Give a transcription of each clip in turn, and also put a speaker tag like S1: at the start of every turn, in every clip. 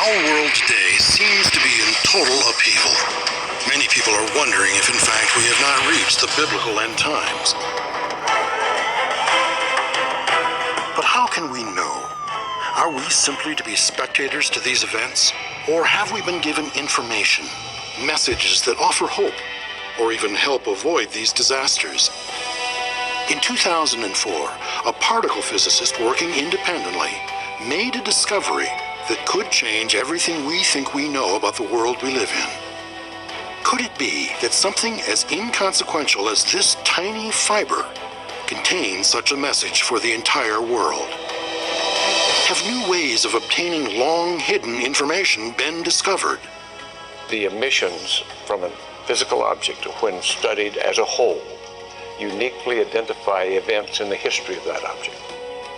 S1: Our world today seems to be in total upheaval. Many people are wondering if, in fact, we have not reached the biblical end times. But how can we know? Are we simply to be spectators to these events? Or have we been given information, messages that offer hope, or even help avoid these disasters? In 2004, a particle physicist working independently made a discovery that could change everything we think we know about the world we live in. Could it be that something as inconsequential as this tiny fiber contains such a message for the entire world? Have new ways of obtaining long-hidden information been discovered?
S2: The emissions from a physical object, when studied as a whole, uniquely identify events in the history of that object.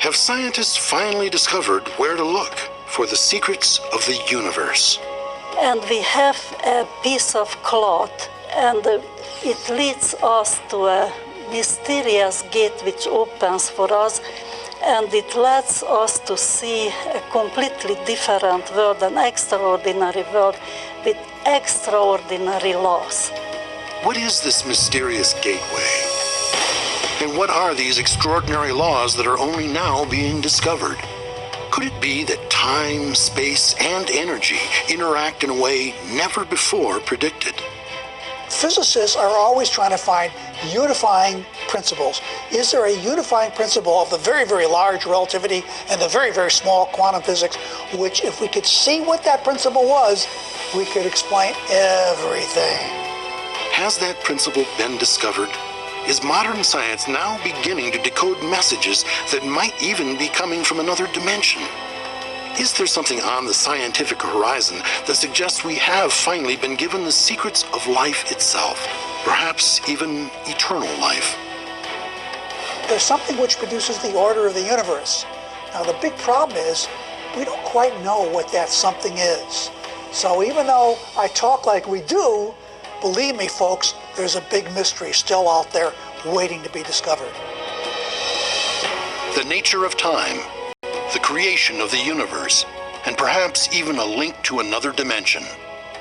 S1: Have scientists finally discovered where to look for the secrets of the universe?
S3: And we have a piece of cloth, and it leads us to a mysterious gate which opens for us, and it lets us to see a completely different world, an extraordinary world with extraordinary laws.
S1: What is this mysterious gateway? And what are these extraordinary laws that are only now being discovered? Could it be that time, space, and energy interact in a way never before predicted?
S4: Physicists are always trying to find unifying principles. Is there a unifying principle of the very, very large relativity and the very, very small quantum physics, which if we could see what that principle was, we could explain everything?
S1: Has that principle been discovered? Is modern science now beginning to decode messages that might even be coming from another dimension? Is there something on the scientific horizon that suggests we have finally been given the secrets of life itself, perhaps even eternal life?
S4: There's something which produces the order of the universe. Now the big problem is we don't quite know what that something is. So even though I talk like we do, believe me folks, there's a big mystery still out there waiting to be discovered.
S1: The nature of time, the creation of the universe, and perhaps even a link to another dimension.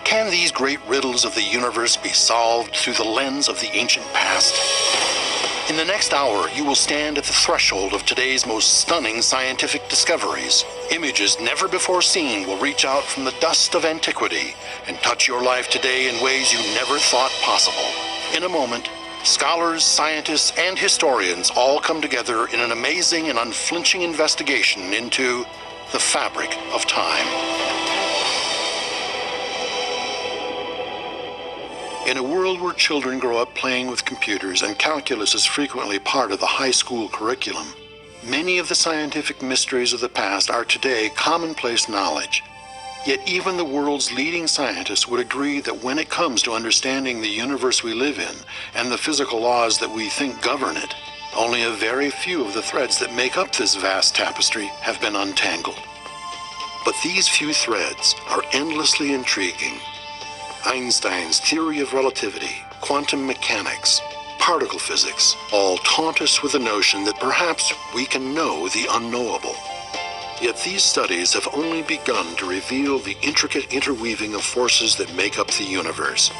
S1: Can these great riddles of the universe be solved through the lens of the ancient past? In the next hour, you will stand at the threshold of today's most stunning scientific discoveries. Images never before seen will reach out from the dust of antiquity and touch your life today in ways you never thought possible. In a moment, scholars, scientists, and historians all come together in an amazing and unflinching investigation into the fabric of time. In a world where children grow up playing with computers and calculus is frequently part of the high school curriculum, many of the scientific mysteries of the past are today commonplace knowledge. Yet even the world's leading scientists would agree that when it comes to understanding the universe we live in and the physical laws that we think govern it, only a very few of the threads that make up this vast tapestry have been untangled. But these few threads are endlessly intriguing. Einstein's theory of relativity, quantum mechanics, particle physics, all taunt us with the notion that perhaps we can know the unknowable. Yet these studies have only begun to reveal the intricate interweaving of forces that make up the universe.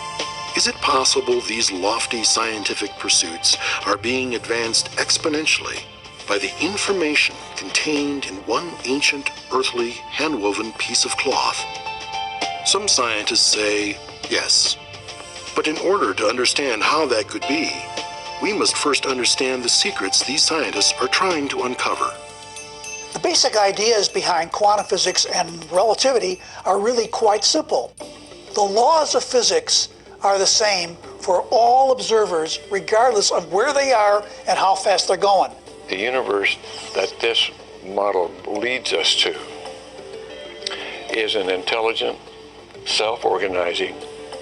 S1: Is it possible these lofty scientific pursuits are being advanced exponentially by the information contained in one ancient, earthly, hand-woven piece of cloth? Some scientists say yes. But in order to understand how that could be, we must first understand the secrets these scientists are trying to uncover.
S4: The basic ideas behind quantum physics and relativity are really quite simple. The laws of physics are the same for all observers, regardless of where they are and how fast they're going.
S2: The universe that this model leads us to is an intelligent, self-organizing,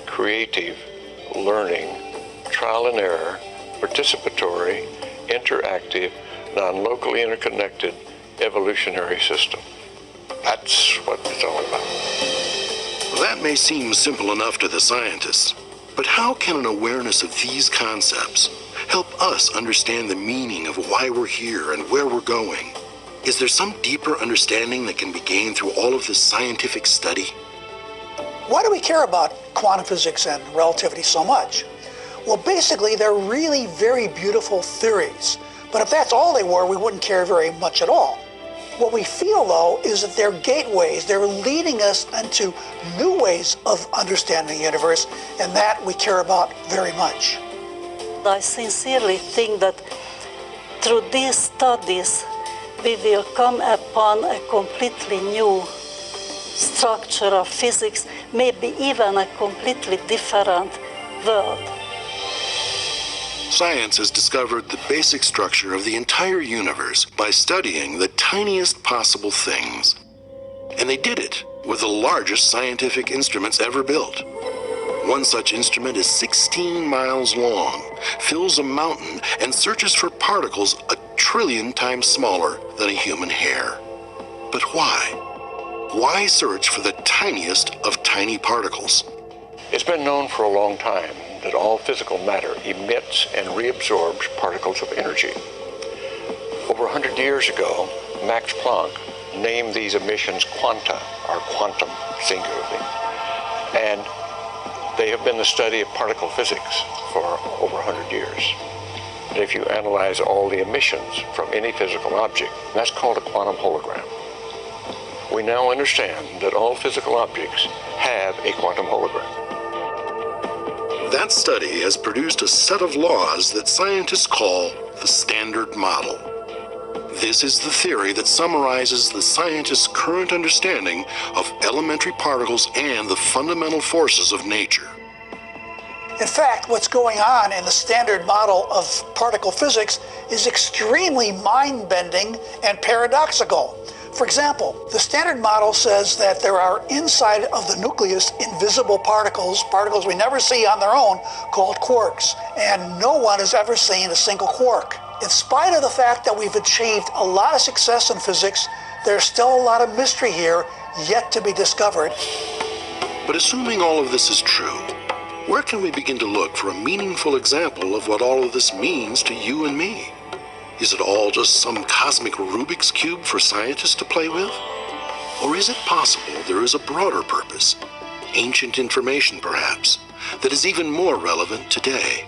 S2: creative, learning, trial and error, participatory, interactive, non-locally interconnected evolutionary system. That's what it's all about.
S1: Well, that may seem simple enough to the scientists, but how can an awareness of these concepts help us understand the meaning of why we're here and where we're going? Is there some deeper understanding that can be gained through all of this scientific study?
S4: Why do we care about quantum physics and relativity so much? Well, basically, they're really very beautiful theories. But if that's all they were, we wouldn't care very much at all. What we feel, though, is that they're gateways. They're leading us into new ways of understanding the universe, and that we care about very much.
S3: I sincerely think that through these studies, we will come upon a completely new structure of physics, maybe even a completely different world.
S1: Science has discovered the basic structure of the entire universe by studying the tiniest possible things. And they did it with the largest scientific instruments ever built. One such instrument is 16 miles long, fills a mountain, and searches for particles 1 trillion times smaller than a human hair. But why? Why search for the tiniest of tiny particles?
S2: It's been known for a long time that all physical matter emits and reabsorbs particles of energy. Over 100 years ago, Max Planck named these emissions quanta, or quantum singularly, and they have been the study of particle physics for over 100 years. And if you analyze all the emissions from any physical object, that's called a quantum hologram. We now understand that all physical objects have a quantum hologram.
S1: That study has produced a set of laws that scientists call the Standard Model. This is the theory that summarizes the scientists' current understanding of elementary particles and the fundamental forces of nature.
S4: In fact, what's going on in the Standard Model of particle physics is extremely mind-bending and paradoxical. For example, the Standard Model says that there are inside of the nucleus invisible particles, particles we never see on their own, called quarks. And no one has ever seen a single quark. In spite of the fact that we've achieved a lot of success in physics, there's still a lot of mystery here yet to be discovered.
S1: But assuming all of this is true, where can we begin to look for a meaningful example of what all of this means to you and me? Is it all just some cosmic Rubik's Cube for scientists to play with? Or is it possible there is a broader purpose, ancient information perhaps, that is even more relevant today?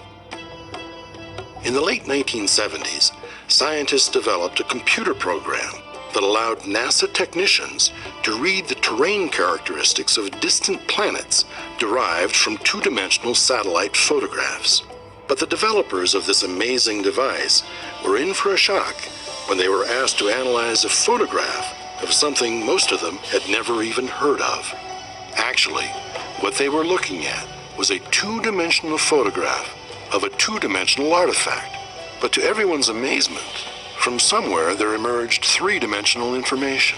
S1: In the late 1970s, scientists developed a computer program that allowed NASA technicians to read the terrain characteristics of distant planets derived from two-dimensional satellite photographs. But the developers of this amazing device were in for a shock when they were asked to analyze a photograph of something most of them had never even heard of. Actually, what they were looking at was a two-dimensional photograph of a two-dimensional artifact. But to everyone's amazement, from somewhere there emerged three-dimensional information.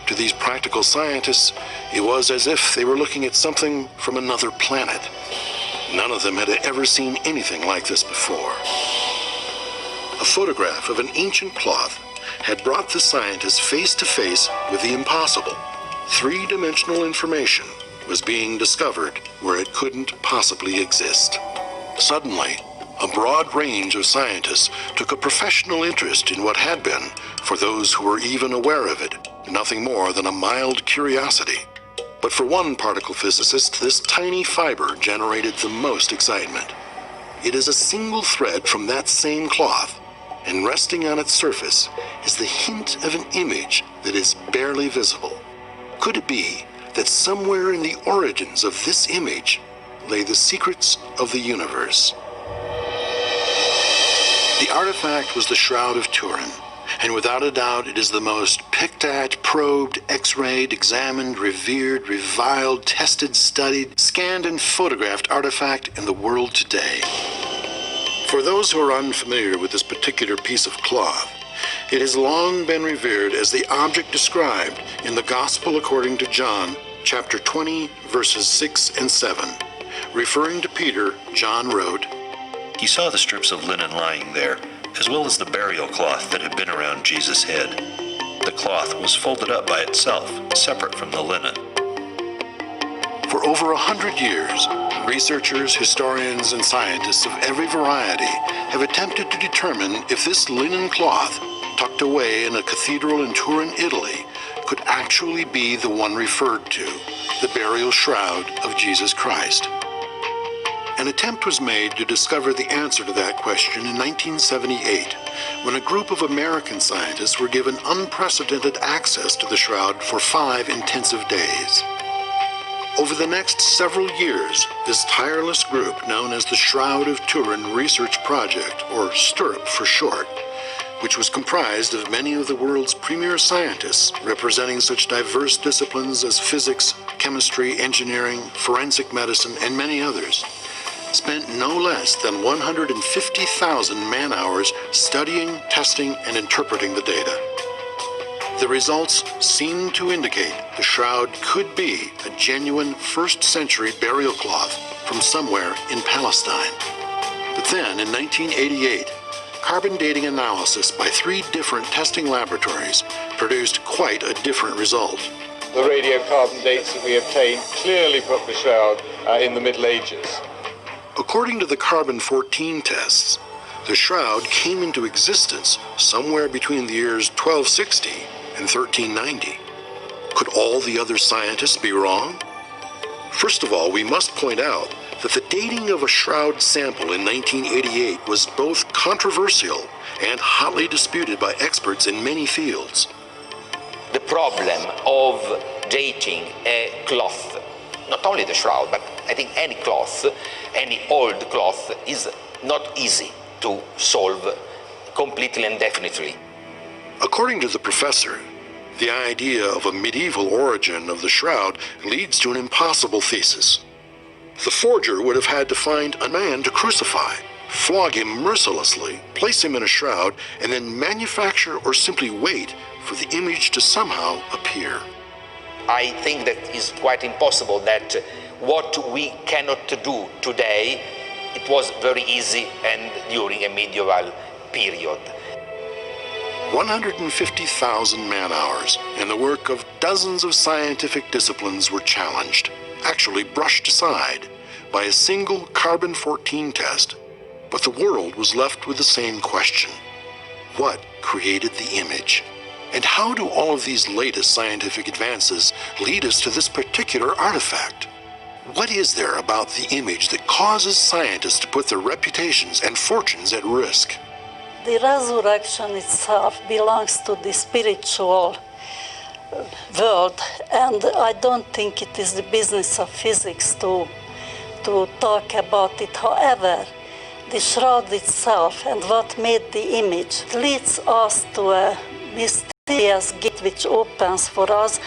S1: To these practical scientists, it was as if they were looking at something from another planet. None of them had ever seen anything like this before. A photograph of an ancient cloth had brought the scientists face to face with the impossible. Three-dimensional information was being discovered where it couldn't possibly exist. Suddenly, a broad range of scientists took a professional interest in what had been, for those who were even aware of it, nothing more than a mild curiosity. But for one particle physicist, this tiny fiber generated the most excitement. It is a single thread from that same cloth, and resting on its surface is the hint of an image that is barely visible. Could it be that somewhere in the origins of this image lay the secrets of the universe? The artifact was the Shroud of Turin, and without a doubt it is the most picked at, probed, x-rayed, examined, revered, reviled, tested, studied, scanned, and photographed artifact in the world today. For those who are unfamiliar with this particular piece of cloth, it has long been revered as the object described in the Gospel according to John, chapter 20, verses 6 and 7. Referring to Peter, John wrote,
S5: "He saw the strips of linen lying there, as well as the burial cloth that had been around Jesus' head. The cloth was folded up by itself, separate from the linen."
S1: For over 100 years, researchers, historians, and scientists of every variety have attempted to determine if this linen cloth tucked away in a cathedral in Turin, Italy, could actually be the one referred to, the burial shroud of Jesus Christ. An attempt was made to discover the answer to that question in 1978, when a group of American scientists were given unprecedented access to the shroud for 5 intensive days. Over the next several years, this tireless group, known as the Shroud of Turin Research Project, or STURP for short, which was comprised of many of the world's premier scientists representing such diverse disciplines as physics, chemistry, engineering, forensic medicine, and many others, spent no less than 150,000 man-hours studying, testing, and interpreting the data. The results seem to indicate the shroud could be a genuine first-century burial cloth from somewhere in Palestine. But then, in 1988, carbon dating analysis by 3 different testing laboratories produced quite a different result.
S6: The radiocarbon dates that we obtained clearly put the shroud in the Middle Ages.
S1: According to the carbon-14 tests, the shroud came into existence somewhere between the years 1260 and 1390. Could all the other scientists be wrong? First of all, we must point out that the dating of a shroud sample in 1988 was both controversial and hotly disputed by experts in many fields.
S7: The problem of dating a cloth, not only the shroud, but I think any cloth, any old cloth, is not easy to solve completely and definitely.
S1: According to the professor, the idea of a medieval origin of the shroud leads to an impossible thesis. The forger would have had to find a man to crucify, flog him mercilessly, place him in a shroud, and then manufacture or simply wait for the image to somehow appear.
S7: I think that is quite impossible that what we cannot do today, it was very easy and during a medieval period.
S1: 150,000 man-hours and the work of dozens of scientific disciplines were challenged, actually brushed aside, by a single carbon-14 test. But the world was left with the same question. What created the image? And how do all of these latest scientific advances lead us to this particular artifact? What is there about the image that causes scientists to put their reputations and fortunes at risk?
S3: The resurrection itself belongs to the spiritual world, and I don't think it is the business of physics to talk about it. However, the shroud itself and what made the image leads us to a mysterious gate which opens for us,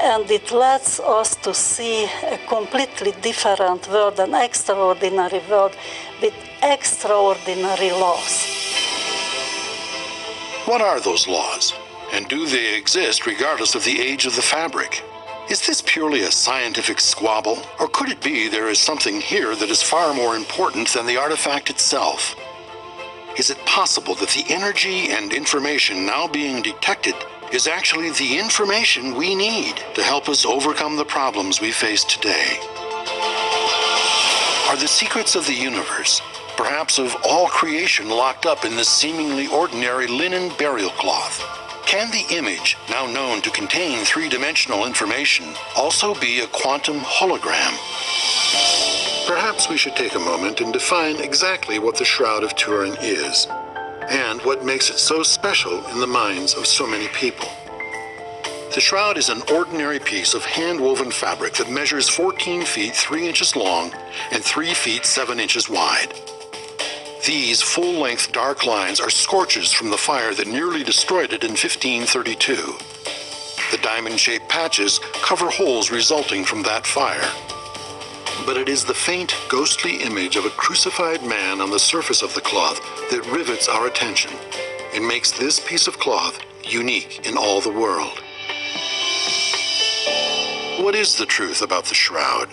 S3: and it lets us to see a completely different world, an extraordinary world with extraordinary laws.
S1: What are those laws? And do they exist regardless of the age of the fabric? Is this purely a scientific squabble? Or could it be there is something here that is far more important than the artifact itself? Is it possible that the energy and information now being detected is actually the information we need to help us overcome the problems we face today? Are the secrets of the universe, perhaps of all creation, locked up in this seemingly ordinary linen burial cloth? Can the image, now known to contain 3-dimensional information, also be a quantum hologram? Perhaps we should take a moment and define exactly what the Shroud of Turin is, and what makes it so special in the minds of so many people. The shroud is an ordinary piece of hand-woven fabric that measures 14 feet 3 inches long and 3 feet 7 inches wide. These full-length dark lines are scorches from the fire that nearly destroyed it in 1532. The diamond-shaped patches cover holes resulting from that fire. But it is the faint, ghostly image of a crucified man on the surface of the cloth that rivets our attention and makes this piece of cloth unique in all the world. What is the truth about the shroud?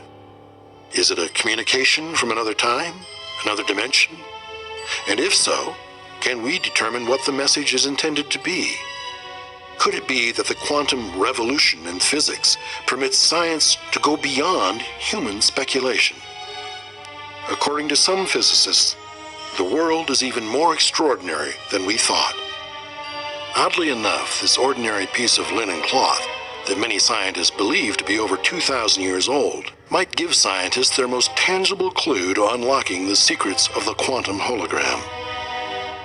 S1: Is it a communication from another time, another dimension? And if so, can we determine what the message is intended to be? Could it be that the quantum revolution in physics permits science to go beyond human speculation? According to some physicists, the world is even more extraordinary than we thought. Oddly enough, this ordinary piece of linen cloth that many scientists believe to be over 2,000 years old might give scientists their most tangible clue to unlocking the secrets of the quantum hologram.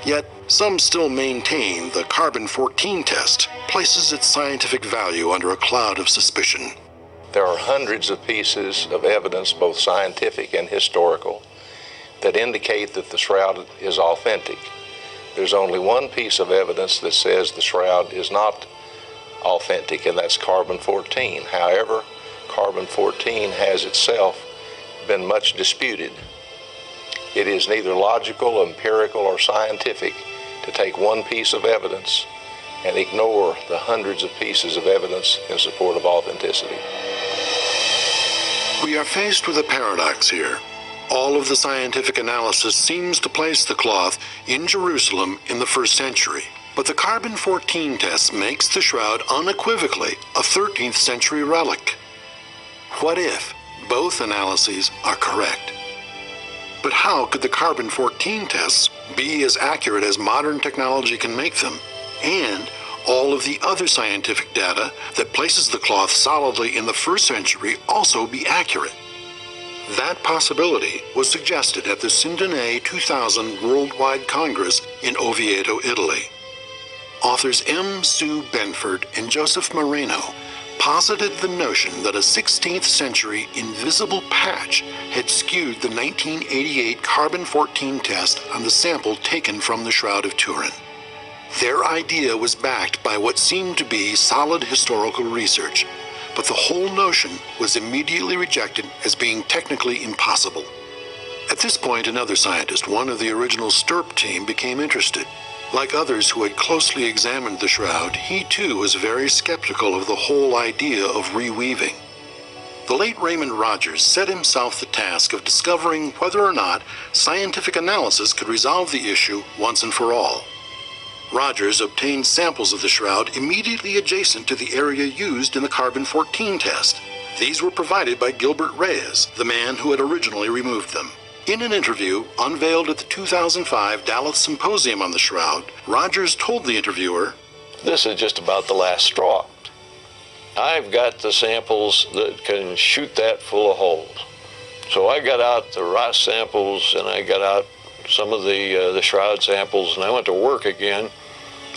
S1: Yet, some still maintain the carbon-14 test places its scientific value under a cloud of suspicion.
S8: There are hundreds of pieces of evidence, both scientific and historical, that indicate that the shroud is authentic. There's only one piece of evidence that says the shroud is not authentic, and that's carbon-14. However, carbon-14 has itself been much disputed. It is neither logical, empirical, or scientific to take one piece of evidence and ignore the hundreds of pieces of evidence in support of authenticity.
S1: We are faced with a paradox here. All of the scientific analysis seems to place the cloth in Jerusalem in the 1st century, but the carbon-14 test makes the shroud unequivocally a 13th century relic. What if both analyses are correct? But how could the carbon-14 tests be as accurate as modern technology can make them, and all of the other scientific data that places the cloth solidly in the 1st century also be accurate? That possibility was suggested at the Sindone 2000 Worldwide Congress in Oviedo, Italy. Authors M. Sue Benford and Joseph Moreno posited the notion that a 16th century invisible patch had skewed the 1988 carbon-14 test on the sample taken from the Shroud of Turin. Their idea was backed by what seemed to be solid historical research, but the whole notion was immediately rejected as being technically impossible. At this point, another scientist, one of the original Stirp team, became interested. Like others who had closely examined the shroud, he too was very skeptical of the whole idea of reweaving. The late Raymond Rogers set himself the task of discovering whether or not scientific analysis could resolve the issue once and for all. Rogers obtained samples of the shroud immediately adjacent to the area used in the carbon-14 test. These were provided by Gilbert Reyes, the man who had originally removed them. In an interview unveiled at the 2005 Dallas Symposium on the Shroud, Rogers told the interviewer,
S9: "This is just about the last straw. I've got the samples that can shoot that full of holes. So I got out the Ross samples and I got out some of the shroud samples, and I went to work again,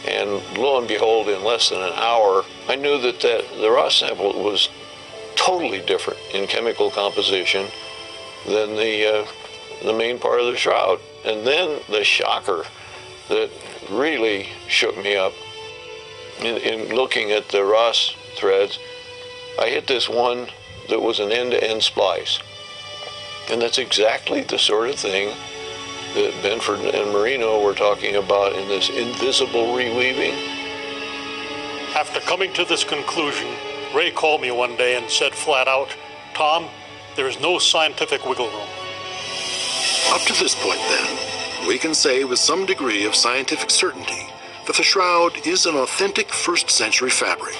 S9: and lo and behold, in less than an hour, I knew that the Ross sample was totally different in chemical composition than the main part of the shroud. And then the shocker that really shook me up in looking at the Ross threads, I hit this one that was an end-to-end splice. And that's exactly the sort of thing that Benford and Moreno were talking about in this invisible reweaving.
S10: After coming to this conclusion, Ray called me one day and said flat out, "Tom, there is no scientific wiggle room."
S1: Up to this point, then, we can say with some degree of scientific certainty that the shroud is an authentic 1st century fabric.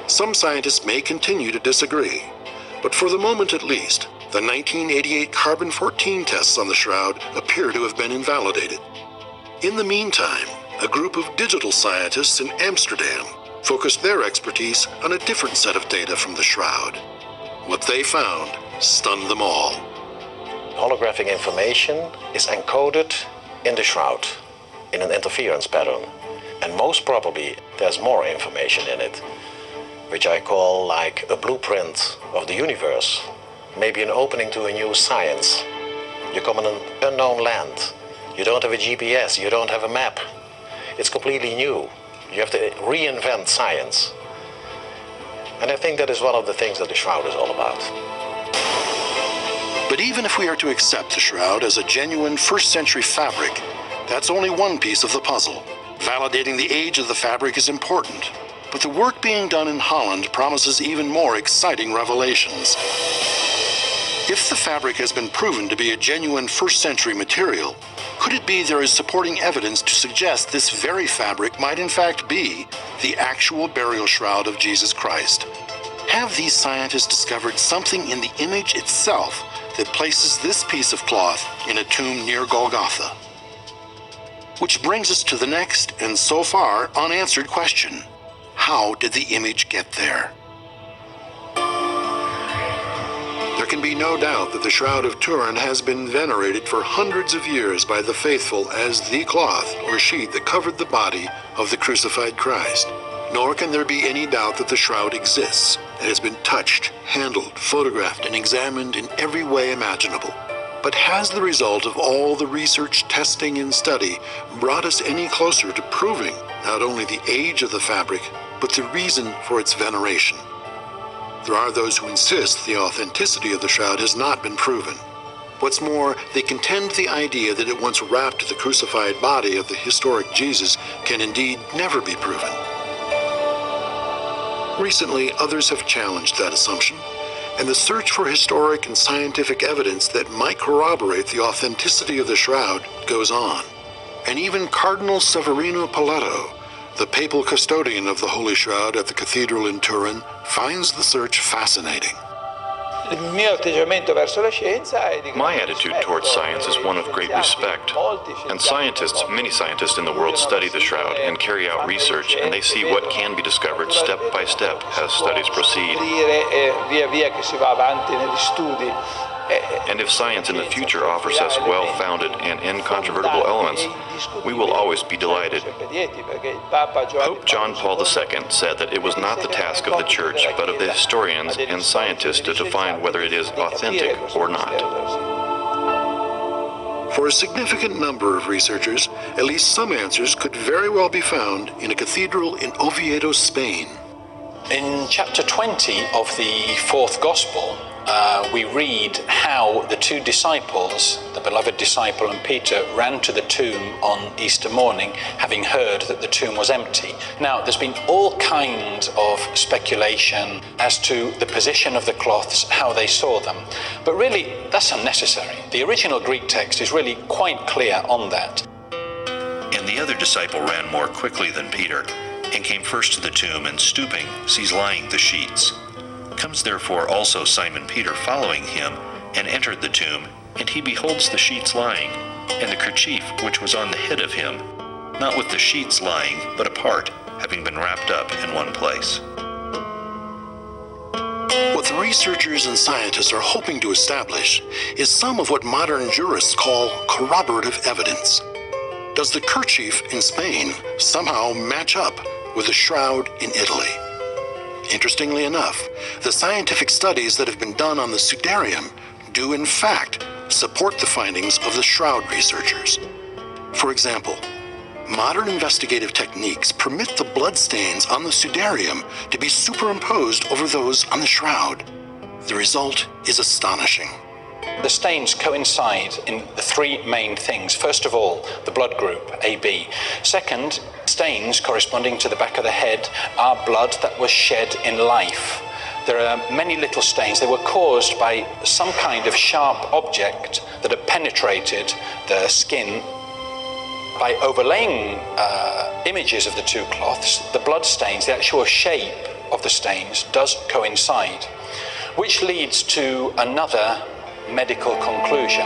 S1: Some scientists may continue to disagree, but for the moment at least, the 1988 carbon-14 tests on the shroud appear to have been invalidated. In the meantime, a group of digital scientists in Amsterdam focused their expertise on a different set of data from the shroud. What they found stunned them all.
S11: Holographic information is encoded in the shroud in an interference pattern. And most probably there's more information in it, which I call like a blueprint of the universe. Maybe an opening to a new science. You come in an unknown land. You don't have a GPS, you don't have a map. It's completely new. You have to reinvent science. And I think that is one of the things that the shroud is all about.
S1: But even if we are to accept the shroud as a genuine 1st century fabric, that's only one piece of the puzzle. Validating the age of the fabric is important, but the work being done in Holland promises even more exciting revelations. If the fabric has been proven to be a genuine 1st century material, could it be there is supporting evidence to suggest this very fabric might in fact be the actual burial shroud of Jesus Christ? Have these scientists discovered something in the image itself that places this piece of cloth in a tomb near Golgotha? Which brings us to the next, and so far, unanswered question. How did the image get there? There can be no doubt that the Shroud of Turin has been venerated for hundreds of years by the faithful as the cloth or sheet that covered the body of the crucified Christ. Nor can there be any doubt that the shroud exists and has been touched, handled, photographed, and examined in every way imaginable. But has the result of all the research, testing, and study brought us any closer to proving not only the age of the fabric, but the reason for its veneration? There are those who insist the authenticity of the shroud has not been proven. What's more, they contend the idea that it once wrapped the crucified body of the historic Jesus can indeed never be proven. Recently, others have challenged that assumption, and the search for historic and scientific evidence that might corroborate the authenticity of the shroud goes on. And even Cardinal Severino Paleto, the papal custodian of the Holy Shroud at the cathedral in Turin, finds the search fascinating.
S12: My attitude towards science is one of great respect. And scientists, many scientists in the world study the shroud and carry out research, and they see what can be discovered step by step as studies proceed. And if science in the future offers us well-founded and incontrovertible elements, we will always be delighted. Pope John Paul II said that it was not the task of the Church, but of the historians and scientists to define whether it is authentic or not.
S1: For a significant number of researchers, at least some answers could very well be found in a cathedral in Oviedo, Spain.
S13: In chapter 20 of the fourth Gospel, we read how the two disciples, the beloved disciple and Peter, ran to the tomb on Easter morning, having heard that the tomb was empty. Now, there's been all kinds of speculation as to the position of the cloths, how they saw them. But really, that's unnecessary. The original Greek text is really quite clear on that.
S5: And the other disciple ran more quickly than Peter, and came first to the tomb, and stooping, sees lying the sheets. Comes therefore also Simon Peter following him, and entered the tomb, and he beholds the sheets lying, and the kerchief which was on the head of him, not with the sheets lying, but apart, having been wrapped up in one place.
S1: What the researchers and scientists are hoping to establish is some of what modern jurists call corroborative evidence. Does the kerchief in Spain somehow match up with the shroud in Italy? Interestingly enough, the scientific studies that have been done on the Sudarium do in fact support the findings of the shroud researchers. For example, modern investigative techniques permit the bloodstains on the Sudarium to be superimposed over those on the shroud. The result is astonishing.
S13: The stains coincide in the three main things. First of all, the blood group, AB. Second, stains corresponding to the back of the head are blood that was shed in life. There are many little stains. They were caused by some kind of sharp object that had penetrated the skin. By overlaying images of the two cloths, the blood stains, the actual shape of the stains, does coincide, which leads to another medical conclusion.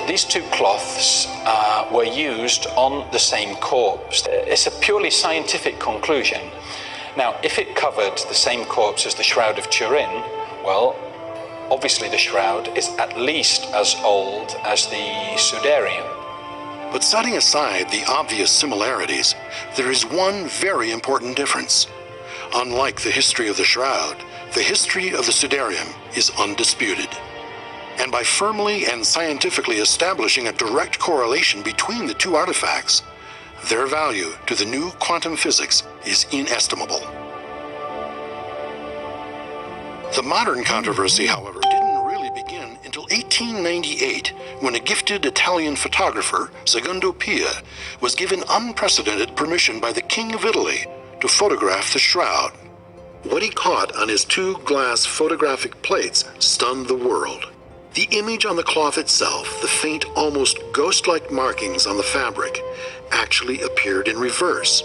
S13: These two cloths were used on the same corpse. It's a purely scientific conclusion. Now, if it covered the same corpse as the Shroud of Turin, well, obviously the shroud is at least as old as the Sudarium.
S1: But setting aside the obvious similarities, there is one very important difference. Unlike the history of the shroud, the history of the Sudarium is undisputed. And by firmly and scientifically establishing a direct correlation between the two artifacts, their value to the new quantum physics is inestimable. The modern controversy, however, didn't really begin until 1898, when a gifted Italian photographer, Secondo Pia, was given unprecedented permission by the King of Italy to photograph the shroud. What he caught on his two glass photographic plates stunned the world. The image on the cloth itself, the faint, almost ghost-like markings on the fabric, actually appeared in reverse.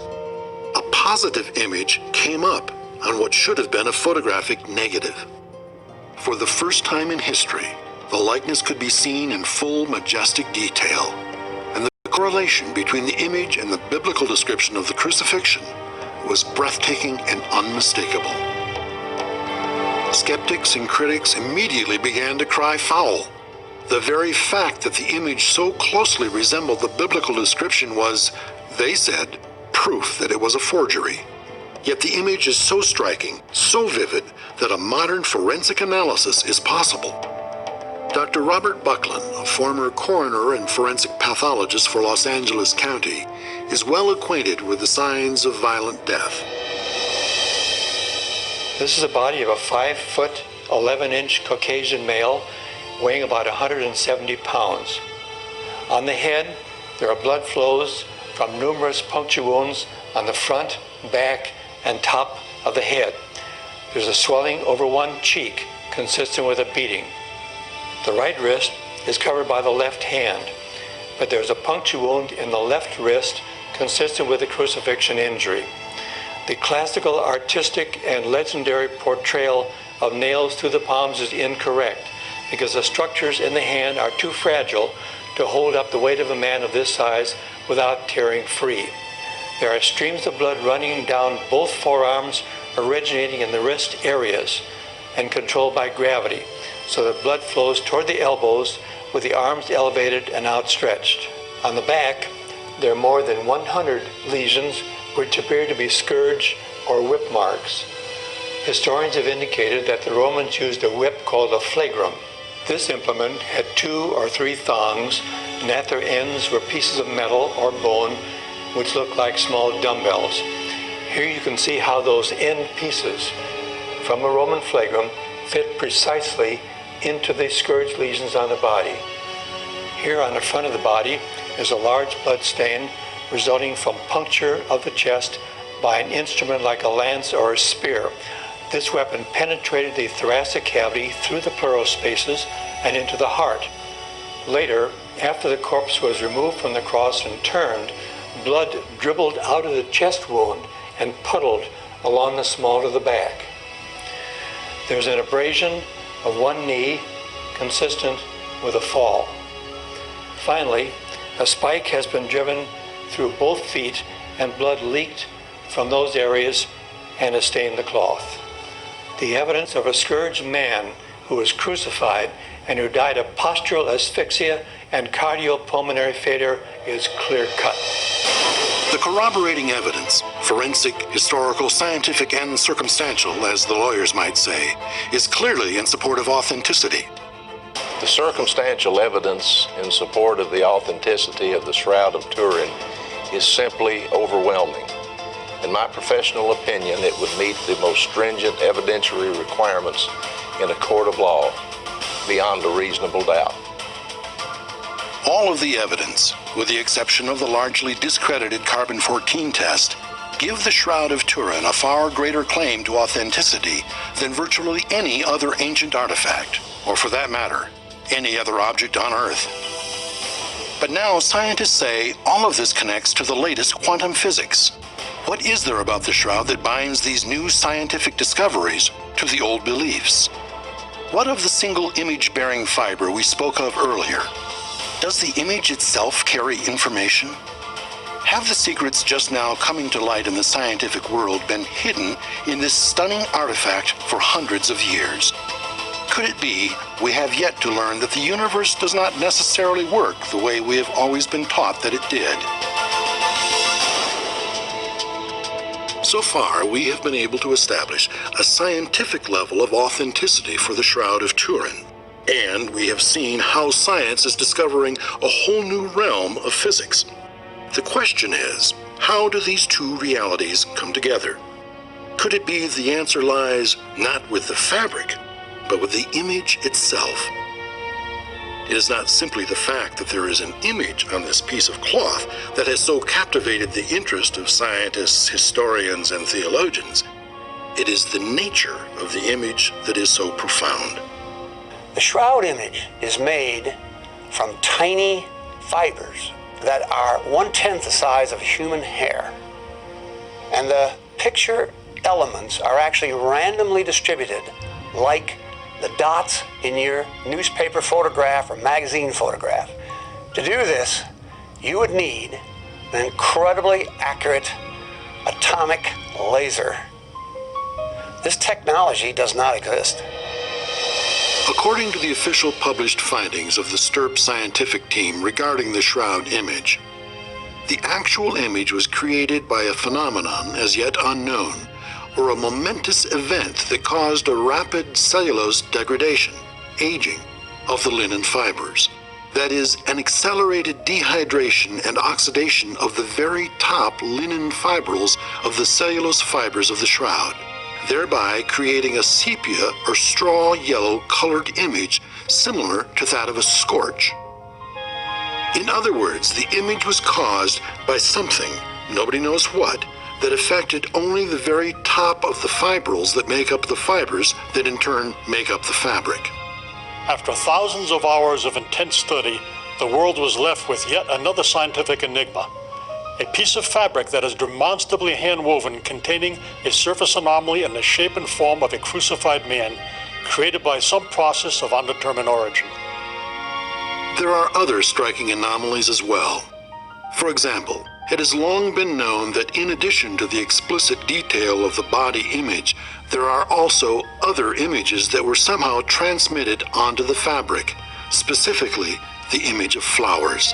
S1: A positive image came up on what should have been a photographic negative. For the first time in history, the likeness could be seen in full majestic detail, and the correlation between the image and the biblical description of the crucifixion was breathtaking and unmistakable. Skeptics and critics immediately began to cry foul. The very fact that the image so closely resembled the biblical description was, they said, proof that it was a forgery. Yet the image is so striking, so vivid, that a modern forensic analysis is possible. Dr. Robert Buckland, a former coroner and forensic pathologist for Los Angeles County, is well acquainted with the signs of violent death.
S14: This is the body of a 5-foot, 11-inch Caucasian male weighing about 170 pounds. On the head, there are blood flows from numerous puncture wounds on the front, back, and top of the head. There's a swelling over one cheek, consistent with a beating. The right wrist is covered by the left hand, but there's a puncture wound in the left wrist, consistent with the crucifixion injury. The classical, artistic, and legendary portrayal of nails through the palms is incorrect, because the structures in the hand are too fragile to hold up the weight of a man of this size without tearing free. There are streams of blood running down both forearms, originating in the wrist areas and controlled by gravity, so that blood flows toward the elbows with the arms elevated and outstretched. On the back, there are more than 100 lesions which appear to be scourge or whip marks. Historians have indicated that the Romans used a whip called a flagrum. This implement had 2 or 3 thongs, and at their ends were pieces of metal or bone which looked like small dumbbells. Here you can see how those end pieces from a Roman flagrum fit precisely into the scourge lesions on the body. Here on the front of the body is a large blood stain resulting from puncture of the chest by an instrument like a lance or a spear. This weapon penetrated the thoracic cavity through the pleural spaces and into the heart. Later, after the corpse was removed from the cross and turned, blood dribbled out of the chest wound and puddled along the small of the back. There's an abrasion of one knee consistent with a fall. Finally, a spike has been driven through both feet and blood leaked from those areas and has stained the cloth. The evidence of a scourged man who was crucified and who died of postural asphyxia and cardiopulmonary failure is clear-cut.
S1: The corroborating evidence, forensic, historical, scientific, and circumstantial, as the lawyers might say, is clearly in support of authenticity.
S8: The circumstantial evidence in support of the authenticity of the Shroud of Turin is simply overwhelming. In my professional opinion, it would meet the most stringent evidentiary requirements in a court of law beyond a reasonable doubt.
S1: All of the evidence, with the exception of the largely discredited carbon-14 test, give the Shroud of Turin a far greater claim to authenticity than virtually any other ancient artifact, or for that matter, any other object on Earth. But now scientists say all of this connects to the latest quantum physics. What is there about the Shroud that binds these new scientific discoveries to the old beliefs? What of the single image-bearing fiber we spoke of earlier? Does the image itself carry information? Have the secrets just now coming to light in the scientific world been hidden in this stunning artifact for hundreds of years? Could it be we have yet to learn that the universe does not necessarily work the way we have always been taught that it did? So far, we have been able to establish a scientific level of authenticity for the Shroud of Turin. And we have seen how science is discovering a whole new realm of physics. The question is, how do these two realities come together? Could it be the answer lies not with the fabric, but with the image itself? It is not simply the fact that there is an image on this piece of cloth that has so captivated the interest of scientists, historians, and theologians. It is the nature of the image that is so profound.
S15: The shroud image is made from tiny fibers that are 1/10 the size of human hair. And the picture elements are actually randomly distributed like the dots in your newspaper photograph or magazine photograph. To do this, you would need an incredibly accurate atomic laser. This technology does not exist.
S1: According to the official published findings of the STURP scientific team regarding the shroud image, the actual image was created by a phenomenon as yet unknown, or a momentous event that caused a rapid cellulose degradation, aging, of the linen fibers. That is, an accelerated dehydration and oxidation of the very top linen fibrils of the cellulose fibers of the shroud, thereby creating a sepia or straw yellow colored image similar to that of a scorch. In other words, the image was caused by something, nobody knows what, that affected only the very top of the fibrils that make up the fibers that in turn make up the fabric.
S10: After thousands of hours of intense study, the world was left with yet another scientific enigma. A piece of fabric that is demonstrably hand-woven containing a surface anomaly in the shape and form of a crucified man, created by some process of undetermined origin.
S1: There are other striking anomalies as well. For example, it has long been known that in addition to the explicit detail of the body image, there are also other images that were somehow transmitted onto the fabric, specifically the image of flowers.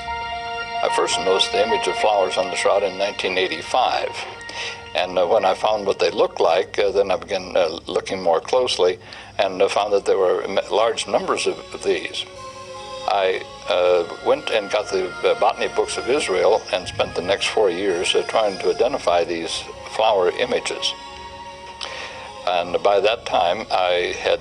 S9: I first noticed the image of flowers on the shroud in 1985. And when I found what they looked like, then I began looking more closely and found that there were large numbers of these. I went and got the botany books of Israel and spent the next 4 years trying to identify these flower images. And by that time, I had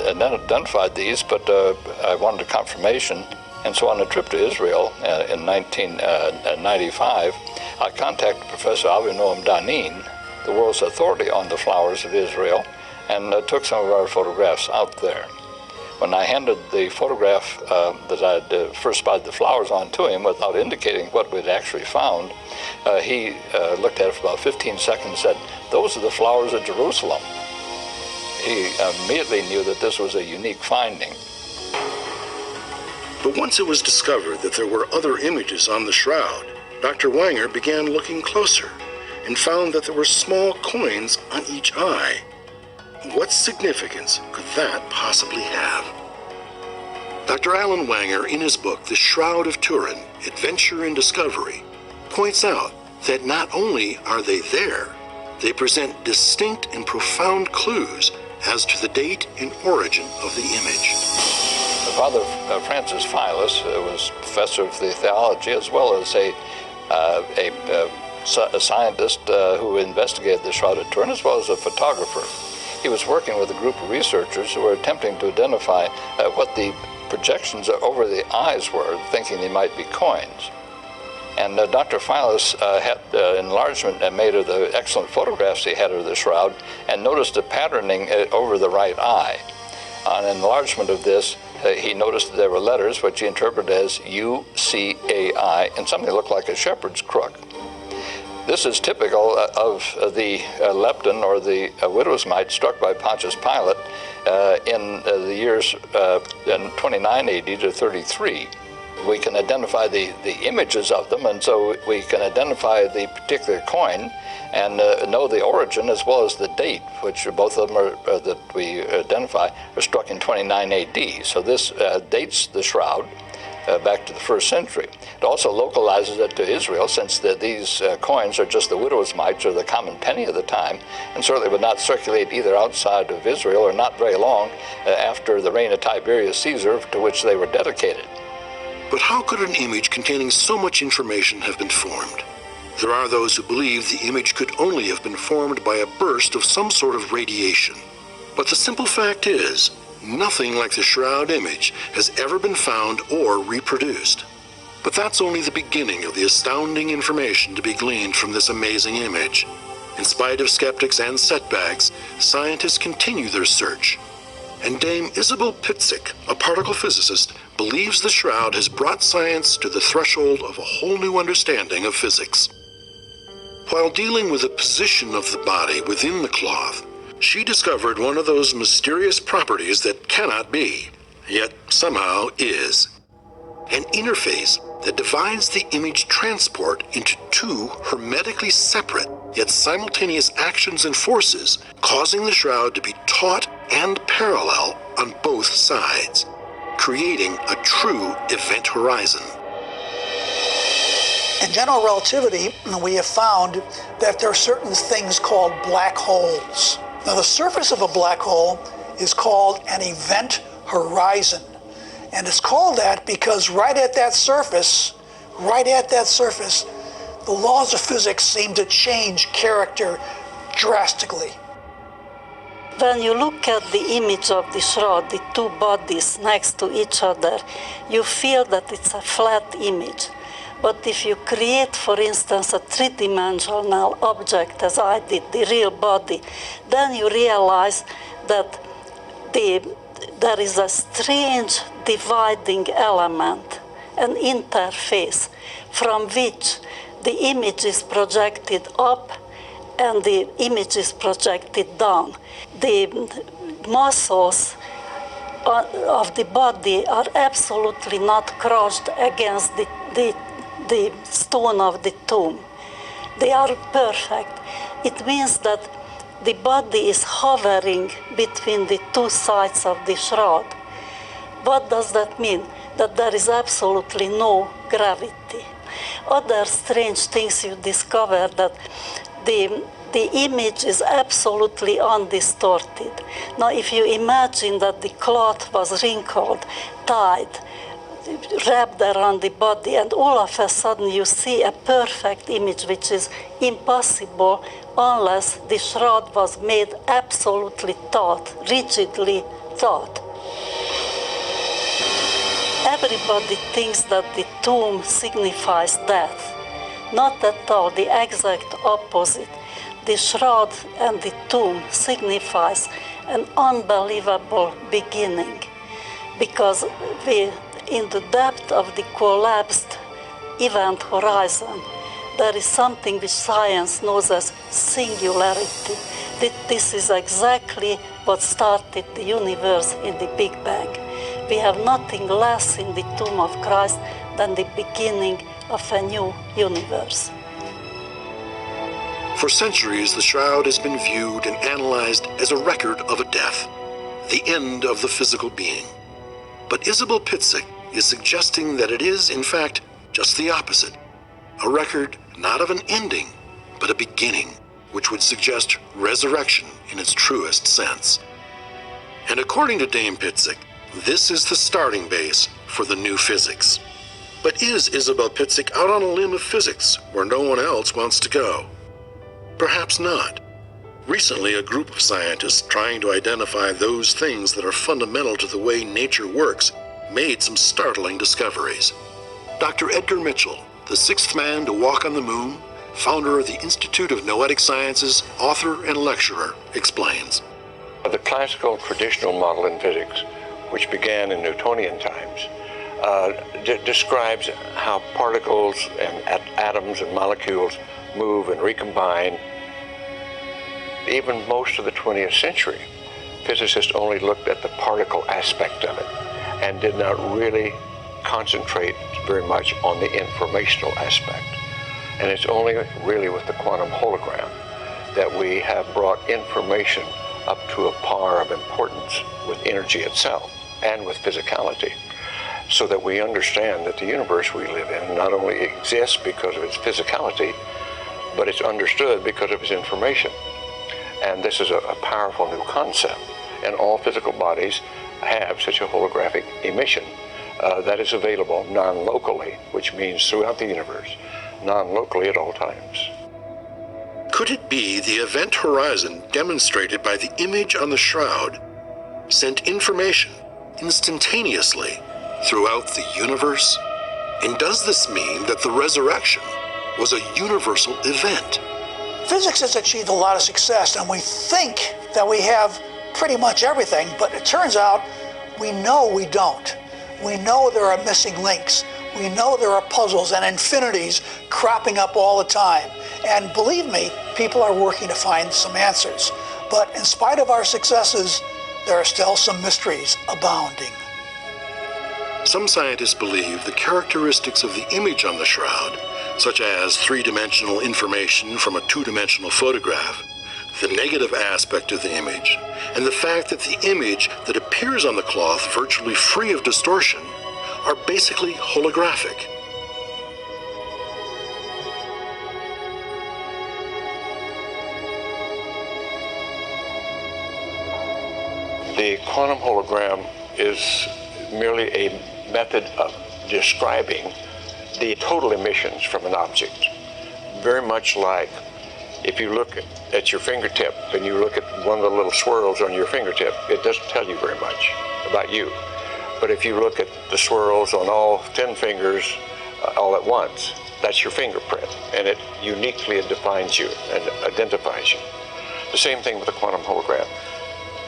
S9: identified these, but I wanted a confirmation. And so on a trip to Israel in 1995, I contacted Professor Avinoam Danin, the world's authority on the flowers of Israel, and took some of our photographs out there. When I handed the photograph that I'd first spotted the flowers on to him without indicating what we'd actually found, he looked at it for about 15 seconds and said, "Those are the flowers of Jerusalem." He immediately knew that this was a unique finding.
S1: But once it was discovered that there were other images on the shroud, Dr. Wanger began looking closer and found that there were small coins on each eye. What significance could that possibly have? Dr. Alan Wanger, in his book, The Shroud of Turin, Adventure and Discovery, points out that not only are they there, they present distinct and profound clues as to the date and origin of the image.
S9: Father Francis Philus was professor of the theology as well as a scientist who investigated the Shroud of Turin, as well as a photographer. He was working with a group of researchers who were attempting to identify what the projections over the eyes were, thinking they might be coins. And Dr. Philus had enlargement made of the excellent photographs he had of the shroud and noticed a patterning over the right eye. On enlargement of this, he noticed that there were letters which he interpreted as UCAI and something that looked like a shepherd's crook. This is typical of the lepton, or the widow's mite, struck by Pontius Pilate in the years in 29 AD to 33. We can identify the images of them, and so we can identify the particular coin and know the origin as well as the date, which both of them are, that we identify are struck in 29 AD. So this dates the shroud back to the 1st century. It also localizes it to Israel, since these coins are just the widow's mites or the common penny of the time, and certainly would not circulate either outside of Israel or not very long after the reign of Tiberius Caesar, to which they were dedicated.
S1: But how could an image containing so much information have been formed? There are those who believe the image could only have been formed by a burst of some sort of radiation. But the simple fact is, nothing like the shroud image has ever been found or reproduced. But that's only the beginning of the astounding information to be gleaned from this amazing image. In spite of skeptics and setbacks, scientists continue their search. And Dame Isabel Pitzik, a particle physicist, believes the shroud has brought science to the threshold of a whole new understanding of physics. While dealing with the position of the body within the cloth, she discovered one of those mysterious properties that cannot be, yet somehow is. An interface that divides the image transport into two hermetically separate yet simultaneous actions and forces, causing the shroud to be taut and parallel on both sides, creating a true event horizon.
S4: In general relativity, we have found that there are certain things called black holes. Now, the surface of a black hole is called an event horizon. And it's called that because right at that surface, the laws of physics seem to change character drastically.
S3: When you look at the image of the shroud, the two bodies next to each other, you feel that it's a flat image. But if you create, for instance, a three-dimensional object, as I did, the real body, then you realize that there is a strange dividing element, an interface, from which the image is projected up and the image is projected down. The muscles of the body are absolutely not crushed against the stone of the tomb. They are perfect. It means that the body is hovering between the two sides of the shroud. What does that mean? That there is absolutely no gravity. Other strange things you discover that the image is absolutely undistorted. Now, if you imagine that the cloth was wrinkled, tied, wrapped around the body, and all of a sudden you see a perfect image, which is impossible unless the shroud was made absolutely taut, rigidly taut. Everybody thinks that the tomb signifies death. Not at all, the exact opposite. The shroud and the tomb signifies an unbelievable beginning, because in the depth of the collapsed event horizon, there is something which science knows as singularity. This is exactly what started the universe in the Big Bang. We have nothing less in the tomb of Christ than the beginning of a new universe.
S1: For centuries, the shroud has been viewed and analyzed as a record of a death, the end of the physical being. But Isabel Pitzig is suggesting that it is, in fact, just the opposite. A record not of an ending, but a beginning, which would suggest resurrection in its truest sense. And according to Dame Pitzig, this is the starting base for the new physics. But is Isabel Pitzig out on a limb of physics where no one else wants to go? Perhaps not. Recently, a group of scientists trying to identify those things that are fundamental to the way nature works made some startling discoveries. Dr. Edgar Mitchell, the sixth man to walk on the moon, founder of the Institute of Noetic Sciences, author and lecturer, explains.
S2: The classical traditional model in physics, which began in Newtonian times, describes how particles and atoms and molecules move and recombine. Even most of the 20th century, physicists only looked at the particle aspect of it and did not really concentrate very much on the informational aspect. And it's only really with the quantum hologram that we have brought information up to a par of importance with energy itself and with physicality, so that we understand that the universe we live in not only exists because of its physicality, but it's understood because of its information. And this is a powerful new concept. And all physical bodies have such a holographic emission that is available non-locally, which means throughout the universe, non-locally at all times.
S1: Could it be the event horizon demonstrated by the image on the shroud sent information instantaneously throughout the universe? And does this mean that the resurrection was a universal event?
S4: Physics has achieved a lot of success, and we think that we have pretty much everything, but it turns out we know we don't. We know there are missing links. We know there are puzzles and infinities cropping up all the time. And believe me, people are working to find some answers. But in spite of our successes, there are still some mysteries abounding.
S1: some scientists believe the characteristics of the image on the shroud, such as three-dimensional information from a two-dimensional photograph, the negative aspect of the image, and the fact that the image that appears on the cloth virtually free of distortion are basically holographic.
S2: The quantum hologram is merely a method of describing the total emissions from an object. Very much like if you look at your fingertip and you look at one of the little swirls on your fingertip, it doesn't tell you very much about you. But if you look at the swirls on all 10 fingers all at once, that's your fingerprint, and it uniquely defines you and identifies you. The same thing with the quantum hologram.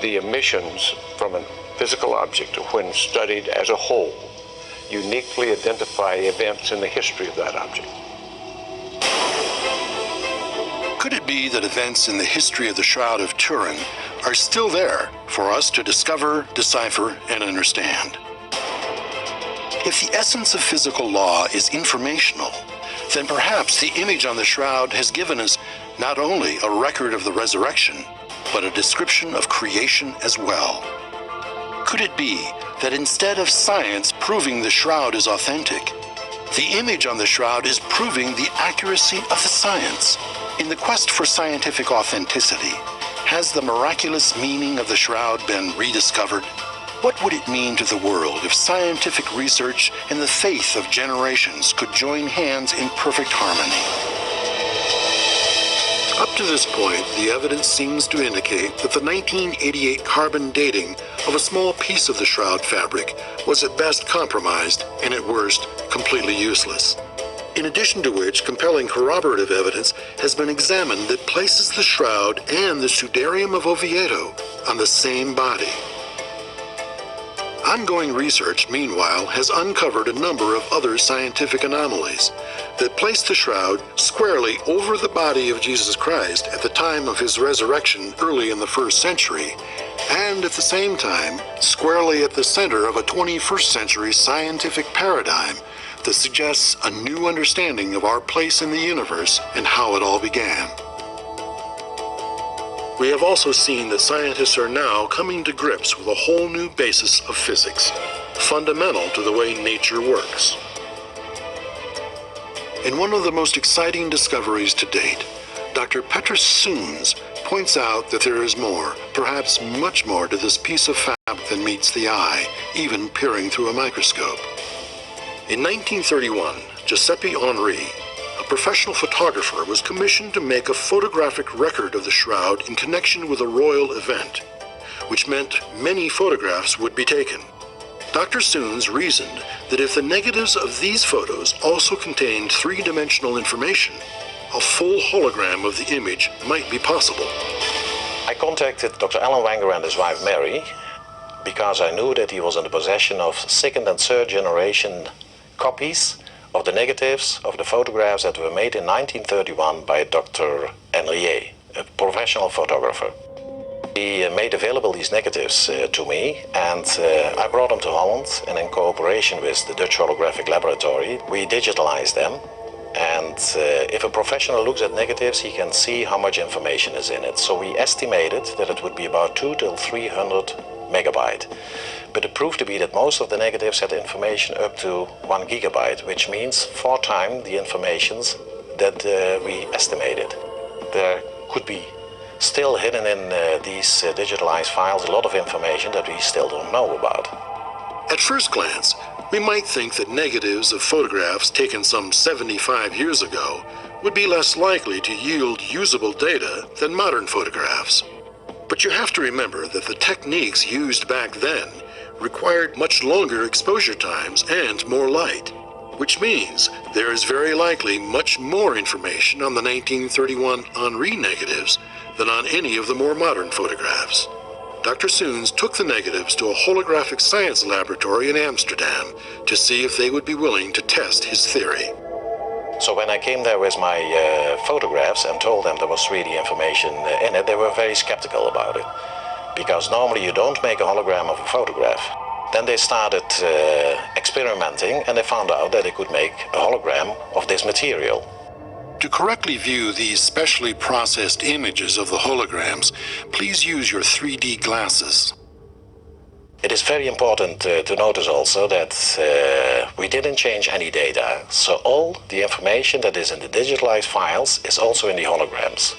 S2: The emissions from a physical object, when studied as a whole, uniquely identify events in the history of that object.
S1: Could it be that events in the history of the Shroud of Turin are still there for us to discover, decipher, and understand? If the essence of physical law is informational, then perhaps the image on the shroud has given us not only a record of the resurrection, but a description of creation as well. Could it be that instead of science proving the shroud is authentic, the image on the shroud is proving the accuracy of the science? In the quest for scientific authenticity, has the miraculous meaning of the shroud been rediscovered? What would it mean to the world if scientific research and the faith of generations could join hands in perfect harmony? Up to this point, the evidence seems to indicate that the 1988 carbon dating of a small piece of the shroud fabric was at best compromised and at worst completely useless. In addition to which, compelling corroborative evidence has been examined that places the shroud and the Sudarium of Oviedo on the same body. Ongoing research, meanwhile, has uncovered a number of other scientific anomalies that place the shroud squarely over the body of Jesus Christ at the time of his resurrection early in the 1st century, and at the same time, squarely at the center of a 21st century scientific paradigm that suggests a new understanding of our place in the universe and how it all began. We have also seen that scientists are now coming to grips with a whole new basis of physics, fundamental to the way nature works. In one of the most exciting discoveries to date, Dr. Petrus Soons points out that there is more, perhaps much more, to this piece of fabric than meets the eye, even peering through a microscope. In 1931, Giuseppe Henri, a professional photographer, was commissioned to make a photographic record of the shroud in connection with a royal event, which meant many photographs would be taken. Dr. Soons reasoned that if the negatives of these photos also contained three-dimensional information, a full hologram of the image might be possible.
S11: I contacted Dr. Alan Wenger and his wife Mary because I knew that he was in the possession of second and third generation copies of the negatives of the photographs that were made in 1931 by Dr. Henriet, a professional photographer. He made available these negatives to me, and I brought them to Holland, and in cooperation with the Dutch Holographic Laboratory, we digitalized them. And if a professional looks at negatives, he can see how much information is in it. So we estimated that it would be about 200 to 300 megabyte. But it proved to be that most of the negatives had information up to 1 gigabyte, which means 4 times the informations that we estimated. There could be still hidden in these digitalized files a lot of information that we still don't know about.
S1: At first glance, we might think that negatives of photographs taken some 75 years ago would be less likely to yield usable data than modern photographs. But you have to remember that the techniques used back then required much longer exposure times and more light, which means there is very likely much more information on the 1931 Henri negatives than on any of the more modern photographs. Dr. Soons took the negatives to a holographic science laboratory in Amsterdam to see if they would be willing to test his theory.
S11: So when I came there with my photographs and told them there was 3D information in it, they were very skeptical about it. Because normally you don't make a hologram of a photograph. Then they started experimenting, and they found out that they could make a hologram of this material.
S1: To correctly view these specially processed images of the holograms, please use your 3D glasses.
S11: It is very important to notice also that we didn't change any data, so all the information that is in the digitalized files is also in the holograms.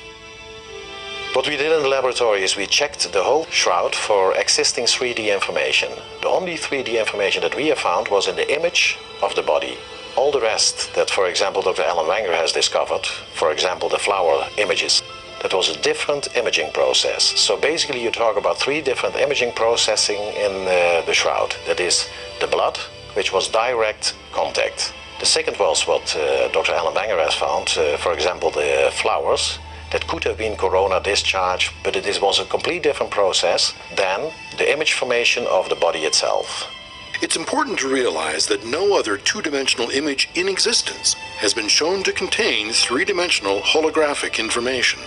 S11: What we did in the laboratory is we checked the whole shroud for existing 3D information. The only 3D information that we have found was in the image of the body. All the rest that, for example, Dr. Alan Wenger has discovered, for example, the flower images, that was a different imaging process. So basically you talk about 3 different imaging processing in the shroud. That is the blood, which was direct contact. The second was what Dr. Alan Wenger has found, for example, the flowers. That could have been corona discharge, but it was a completely different process than the image formation of the body itself.
S1: It's important to realize that no other two-dimensional image in existence has been shown to contain three-dimensional holographic information.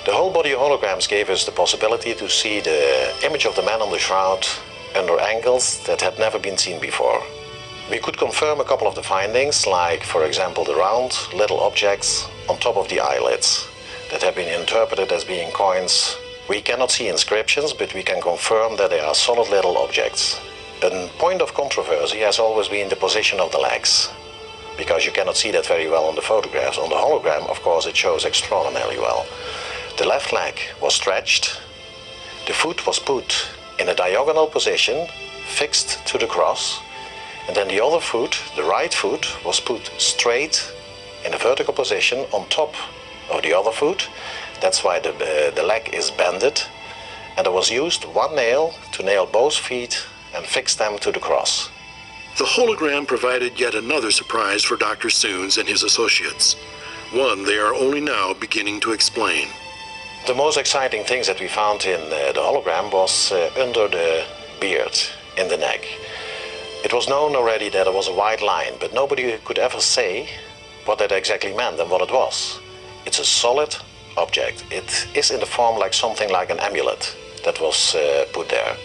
S11: The whole body holograms gave us the possibility to see the image of the man on the shroud under angles that had never been seen before. We could confirm a couple of the findings, like, for example, the round little objects on top of the eyelids that have been interpreted as being coins. We cannot see inscriptions, but we can confirm that they are solid little objects. A point of controversy has always been the position of the legs, because you cannot see that very well on the photographs. On the hologram, of course, it shows extraordinarily well. The left leg was stretched, the foot was put in a diagonal position, fixed to the cross, and then the other foot, the right foot, was put straight in a vertical position on top of the other foot. That's why the leg is bended, and there was used one nail to nail both feet and fix them to the cross.
S1: The hologram provided yet another surprise for Dr. Soons and his associates, one they are only now beginning to explain.
S11: The most exciting things that we found in the hologram was under the beard, in the neck. It was known already that there was a white line, but nobody could ever say what that exactly meant and what it was. It's a solid object. It is in the form like something like an amulet that was put there.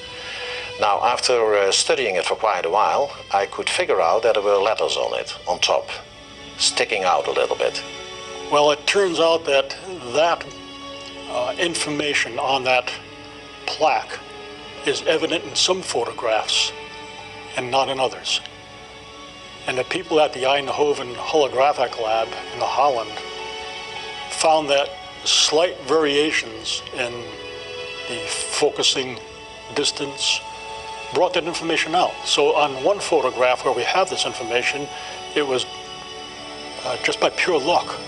S11: Now, after studying it for quite a while, I could figure out that there were letters on it, on top, sticking out a little bit.
S10: Well, it turns out that information on that plaque is evident in some photographs and not in others. And the people at the Eindhoven Holographic Lab in Holland found that slight variations in the focusing distance brought that information out. So on one photograph where we have this information, it was just by pure luck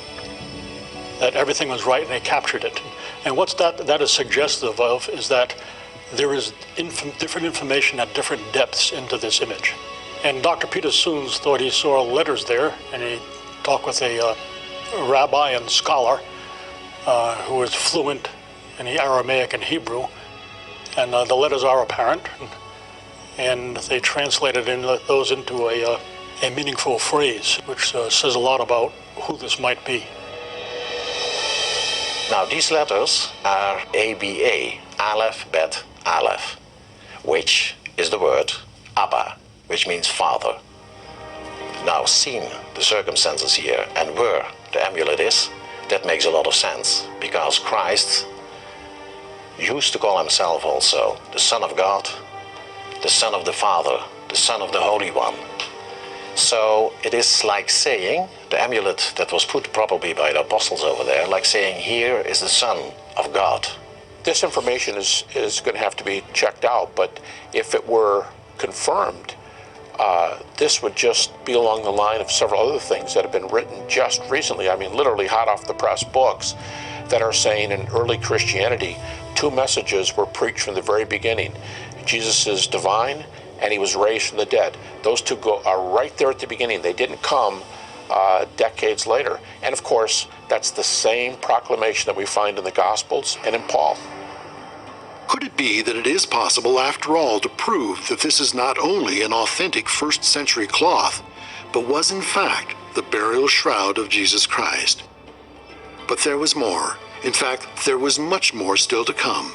S10: that everything was right and they captured it. And what's that is suggestive of is that there is different information at different depths into this image. And Dr. Peter Soons thought he saw letters there, and he talked with a rabbi and scholar who was fluent in the Aramaic and Hebrew, and the letters are apparent, and they translated those into a meaningful phrase, which says a lot about who this might be.
S11: Now, these letters are ABA, Aleph, Bet, Aleph, which is the word Abba, which means father. Now, seeing the circumstances here and where the amulet is, that makes a lot of sense, because Christ used to call himself also the Son of God, the Son of the Father, the Son of the Holy One. So it is like saying, the amulet that was put probably by the apostles over there, like saying, here is the Son of God.
S16: This information is going to have to be checked out, but if it were confirmed, this would just be along the line of several other things that have been written just recently. I mean, literally hot off the press books that are saying in early Christianity, 2 messages were preached from the very beginning. Jesus is divine, and he was raised from the dead. Those two are right there at the beginning. They didn't come decades later. And of course, that's the same proclamation that we find in the Gospels and in Paul.
S1: Could it be that it is possible, after all, to prove that this is not only an authentic first-century cloth, but was in fact the burial shroud of Jesus Christ? But there was more. In fact, there was much more still to come.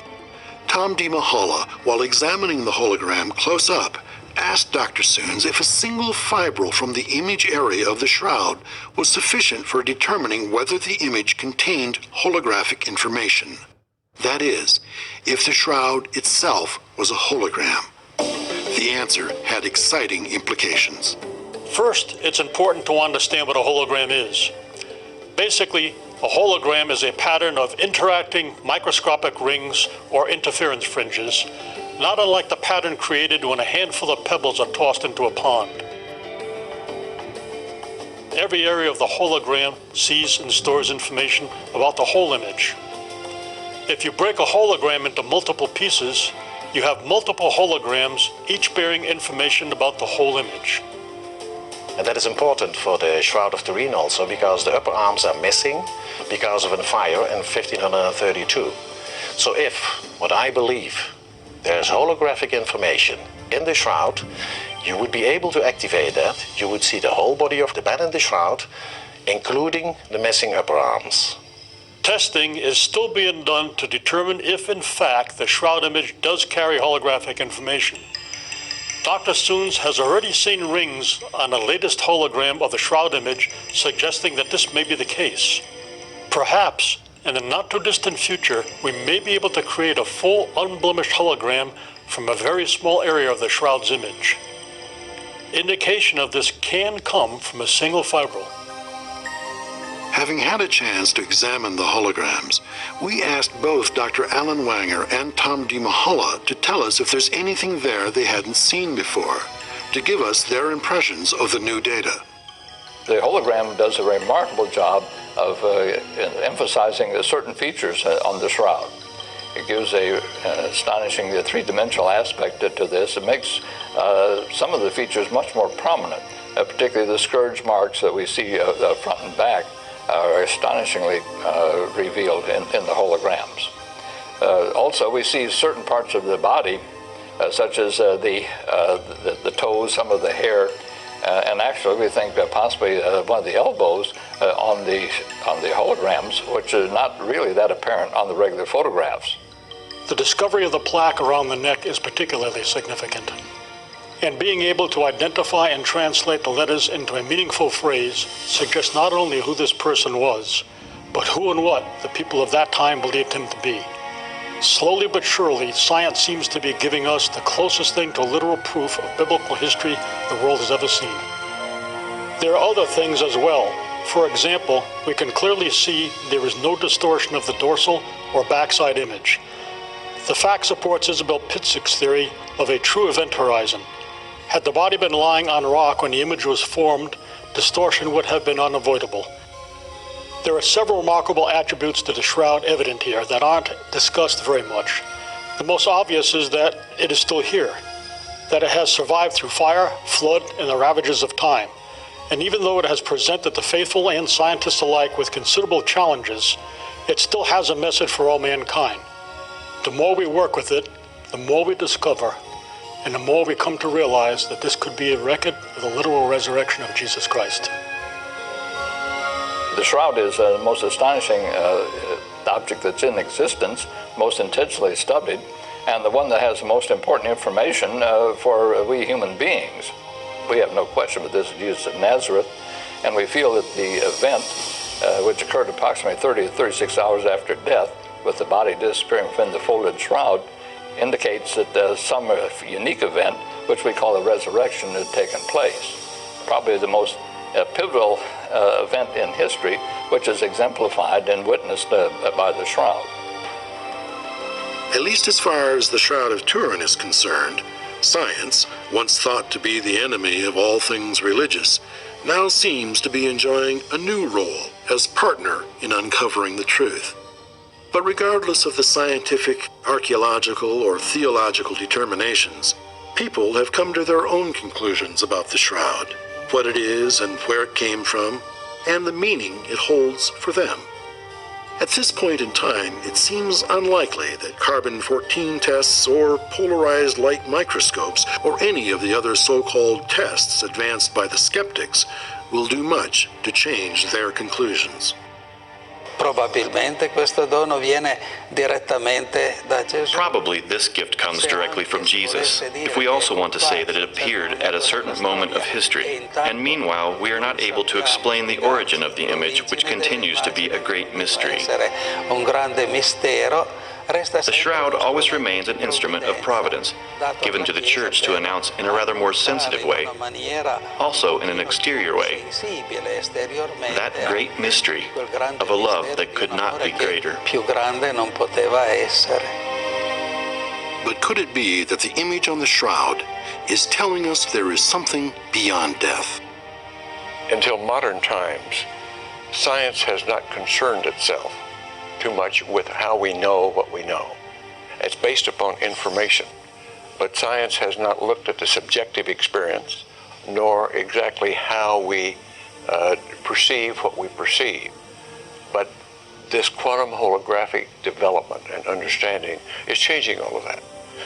S1: Tom DiMahala, while examining the hologram close up, asked Dr. Soons if a single fibril from the image area of the shroud was sufficient for determining whether the image contained holographic information. That is, if the shroud itself was a hologram. The answer had exciting implications.
S10: First, it's important to understand what a hologram is. Basically, a hologram is a pattern of interacting microscopic rings or interference fringes, not unlike the pattern created when a handful of pebbles are tossed into a pond. Every area of the hologram sees and stores information about the whole image. If you break a hologram into multiple pieces, you have multiple holograms, each bearing information about the whole image.
S11: And that is important for the Shroud of Turin also, because the upper arms are missing because of a fire in 1532. So if, what I believe, there's holographic information in the shroud, you would be able to activate that. You would see the whole body of the man in the shroud, including the missing upper arms.
S10: Testing is still being done to determine if, in fact, the shroud image does carry holographic information. Dr. Soons has already seen rings on the latest hologram of the shroud image, suggesting that this may be the case. Perhaps, in the not-too-distant future, we may be able to create a full, unblemished hologram from a very small area of the shroud's image. Indication of this can come from a single fibril.
S1: Having had a chance to examine the holograms, we asked both Dr. Alan Wanger and Tom DiMahala to tell us if there's anything there they hadn't seen before, to give us their impressions of the new data.
S9: The hologram does a remarkable job of emphasizing certain features on the shroud. It gives an astonishing three-dimensional aspect to this. It makes some of the features much more prominent, particularly the scourge marks that we see front and back are astonishingly revealed in the holograms. Also, we see certain parts of the body, such as the toes, some of the hair, and actually we think possibly one of the elbows on the holograms, which is not really that apparent on the regular photographs.
S10: The discovery of the plaque around the neck is particularly significant. And being able to identify and translate the letters into a meaningful phrase suggests not only who this person was, but who and what the people of that time believed him to be. Slowly but surely, science seems to be giving us the closest thing to literal proof of biblical history the world has ever seen. There are other things as well. For example, we can clearly see there is no distortion of the dorsal or backside image. The fact supports Isabel Pitzig's theory of a true event horizon. Had the body been lying on rock when the image was formed, distortion would have been unavoidable. There are several remarkable attributes to the shroud evident here that aren't discussed very much. The most obvious is that it is still here, that it has survived through fire, flood, and the ravages of time. And even though it has presented the faithful and scientists alike with considerable challenges, it still has a message for all mankind. The more we work with it, the more we discover, and the more we come to realize that this could be a record of the literal resurrection of Jesus Christ.
S9: The shroud is the most astonishing object that's in existence, most intentionally studied, and the one that has the most important information for we human beings. We have no question that this is Jesus of Nazareth, and we feel that the event, which occurred approximately 30 to 36 hours after death, with the body disappearing within the folded shroud, indicates that some unique event, which we call a resurrection, had taken place. Probably the most pivotal event in history, which is exemplified and witnessed by the shroud.
S1: At least as far as the Shroud of Turin is concerned, science, once thought to be the enemy of all things religious, now seems to be enjoying a new role as partner in uncovering the truth. But regardless of the scientific, archaeological, or theological determinations, people have come to their own conclusions about the shroud, what it is and where it came from, and the meaning it holds for them. At this point in time, it seems unlikely that carbon-14 tests or polarized light microscopes or any of the other so-called tests advanced by the skeptics will do much to change their conclusions.
S17: Probabilmente questo dono viene direttamente da Gesù.
S12: Probably this gift comes directly from Jesus, if we also want to say that it appeared at a certain moment of history, and meanwhile we are not able to explain the origin of the image, which continues to be a great mystery.
S17: Un grande mistero.
S12: The shroud always remains an instrument of providence, given to the Church to announce in a rather more sensitive way, also in an exterior way, that great mystery of a love that could not be greater.
S1: But could it be that the image on the shroud is telling us there is something beyond death?
S2: Until modern times, science has not concerned itself too much with how we know what we know. It's based upon information, but science has not looked at the subjective experience, nor exactly how we perceive what we perceive. But this quantum holographic development and understanding is changing all of that.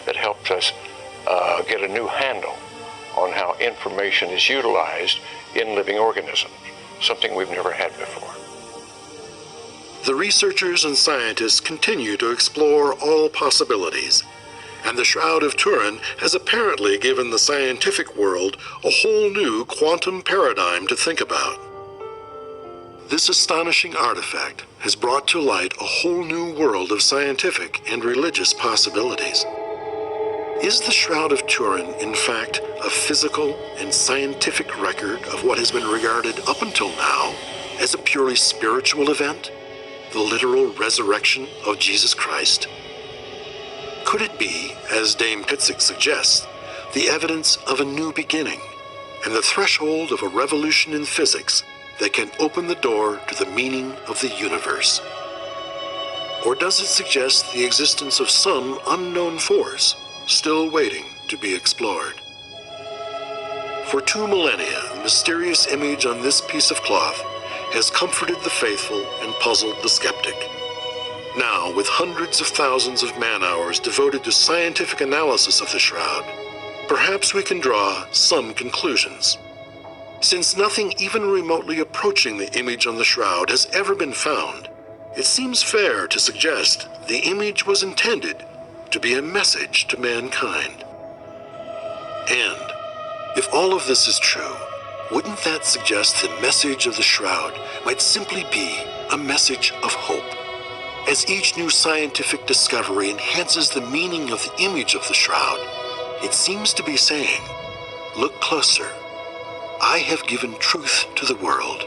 S2: That helps us get a new handle on how information is utilized in living organisms, something we've never had before.
S1: The researchers and scientists continue to explore all possibilities, and the Shroud of Turin has apparently given the scientific world a whole new quantum paradigm to think about. This astonishing artifact has brought to light a whole new world of scientific and religious possibilities. Is the Shroud of Turin, in fact, a physical and scientific record of what has been regarded up until now as a purely spiritual event? The literal resurrection of Jesus Christ? Could it be, as Dame Pitzig suggests, the evidence of a new beginning and the threshold of a revolution in physics that can open the door to the meaning of the universe? Or does it suggest the existence of some unknown force still waiting to be explored? For 2 millennia, the mysterious image on this piece of cloth has comforted the faithful and puzzled the skeptic. Now, with hundreds of thousands of man-hours devoted to scientific analysis of the shroud, perhaps we can draw some conclusions. Since nothing even remotely approaching the image on the shroud has ever been found, it seems fair to suggest the image was intended to be a message to mankind. And if all of this is true, wouldn't that suggest the message of the shroud might simply be a message of hope? As each new scientific discovery enhances the meaning of the image of the shroud, it seems to be saying, look closer. I have given truth to the world.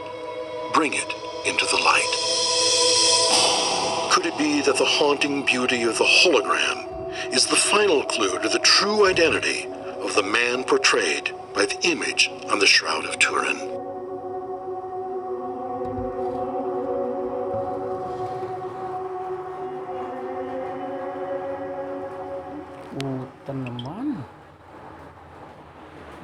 S1: Bring it into the light. Could it be that the haunting beauty of the hologram is the final clue to the true identity of the man portrayed by the image on the Shroud of Turin?